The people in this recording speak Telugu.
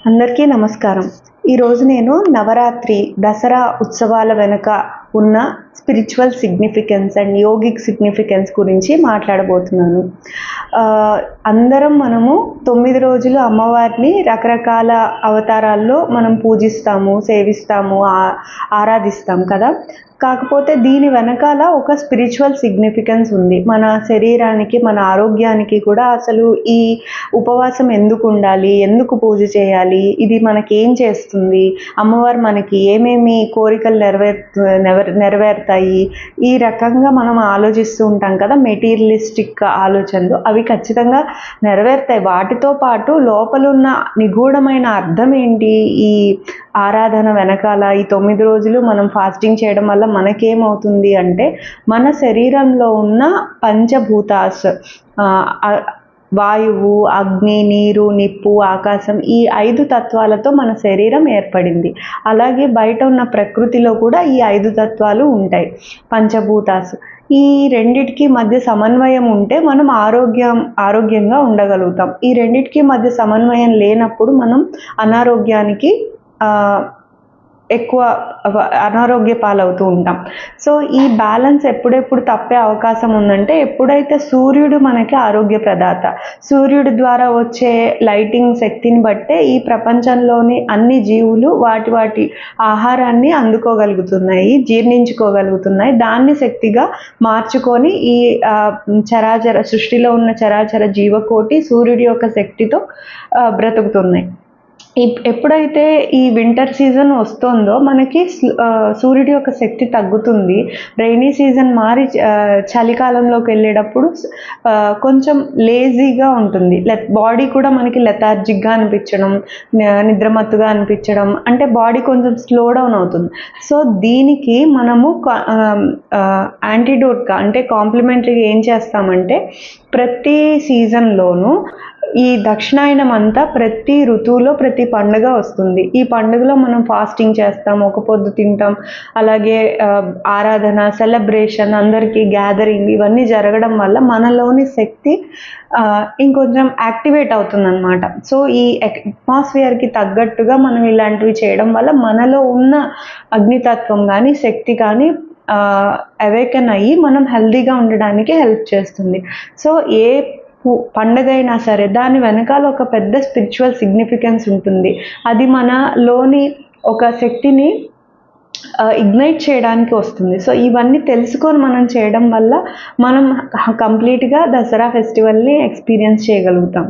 అందరికీ నమస్కారం. ఈరోజు నేను నవరాత్రి, దసరా ఉత్సవాల వెనక ఉన్న spiritual significance and yogic significance గురించి మాట్లాడబోతున్నాను. అందరం మనము 9 రోజులు అమ్మవారిని రకరకాల అవతారాల్లో మనం పూజిస్తాము, సేవిస్తాము, ఆరాధిస్తాం కదా! కాకపోతే దీని వెనకాల ఒక స్పిరిచువల్ సిగ్నిఫికెన్స్ ఉంది. మన శరీరానికి, మన ఆరోగ్యానికి కూడా అసలు ఈ ఉపవాసం ఎందుకు ఉండాలి? ఎందుకు పూజ చేయాలి? ఇది మనకేం చేస్తుంది? అమ్మవారు మనకి ఏమేమి కోరికలు నెరవేరుతాయి? ఈ రకంగా మనం ఆలోచిస్తూ ఉంటాం కదా! మెటీరియలిస్టిక్ ఆలోచనలు. అవి ఖచ్చితంగా నెరవేరుతాయి. వాటితో పాటు లోపలున్న నిగూఢమైన అర్థం ఏంటి? ఈ ఆరాధన వెనకాల ఈ 9 రోజులు మనం ఫాస్టింగ్ చేయడం వల్ల మనకేమవుతుంది అంటే, మన శరీరంలో ఉన్న పంచభూతాస్, వాయువు, అగ్ని, నీరు, నిప్పు, ఆకాశం, ఈ 5 తత్వాలతో మన శరీరం ఏర్పడింది. అలాగే బయట ఉన్న ప్రకృతిలో కూడా ఈ 5 తత్వాలు ఉంటాయి, పంచభూతాస్. ఈ రెండిటికి మధ్య సమన్వయం ఉంటే మనం ఆరోగ్యంగా ఉండగలుగుతాం. ఈ రెండిటికి మధ్య సమన్వయం లేనప్పుడు మనం అనారోగ్యానికి ఎక్కువ అనారోగ్య పాలవుతూ ఉంటాం. సో ఈ బ్యాలెన్స్ ఎప్పుడెప్పుడు తప్పే అవకాశం ఉందంటే, ఎప్పుడైతే సూర్యుడు మనకి ఆరోగ్య ప్రదాత, సూర్యుడి ద్వారా వచ్చే లైటింగ్ శక్తిని బట్టే ఈ ప్రపంచంలోని అన్ని జీవులు వాటి ఆహారాన్ని అందుకోగలుగుతున్నాయి, జీర్ణించుకోగలుగుతున్నాయి. దాన్ని శక్తిగా మార్చుకొని ఈ సృష్టిలో ఉన్న చరాచర జీవకోటి సూర్యుడి యొక్క శక్తితో బ్రతుకుతున్నాయి. ఎప్పుడైతే ఈ వింటర్ సీజన్ వస్తుందో మనకి సూర్యుడి యొక్క శక్తి తగ్గుతుంది. రైనీ సీజన్ మారి చలికాలంలోకి వెళ్ళేటప్పుడు కొంచెం లేజీగా ఉంటుంది. బాడీ కూడా మనకి లెథార్జిక్గా అనిపించడం, నిద్రమత్తుగా అనిపించడం, అంటే బాడీ కొంచెం స్లో డౌన్ అవుతుంది. సో దీనికి మనము యాంటీడోట్గా, అంటే కాంప్లిమెంటరీగా ఏం చేస్తామంటే, ప్రతి సీజన్లోనూ ఈ దక్షిణాయనం అంతా ప్రతి ఋతువులో ప్రతి పండుగ వస్తుంది. ఈ పండుగలో మనం ఫాస్టింగ్ చేస్తాం, ఒక పొద్దు తింటాం. అలాగే ఆరాధన, సెలబ్రేషన్, అందరికీ గ్యాదరింగ్, ఇవన్నీ జరగడం వల్ల మనలోని శక్తి ఇంకొంచెం యాక్టివేట్ అవుతుందన్నమాట. సో ఈ అట్మాస్ఫియర్కి తగ్గట్టుగా మనం ఇలాంటివి చేయడం వల్ల మనలో ఉన్న అగ్నితత్వం కానీ, శక్తి కానీ అవేకన్ అయ్యి మనం హెల్తీగా ఉండడానికి హెల్ప్ చేస్తుంది. సో ఏ పండుగ అయినా సరే దాని వెనకాల ఒక పెద్ద స్పిరిచువల్ సిగ్నిఫికెన్స్ ఉంటుంది. అది మనలోని ఒక శక్తిని ఇగ్నైట్ చేయడానికి వస్తుంది. సో ఇవన్నీ తెలుసుకొని మనం చేయడం వల్ల మనం కంప్లీట్గా దసరా ఫెస్టివల్ని ఎక్స్పీరియన్స్ చేయగలుగుతాం.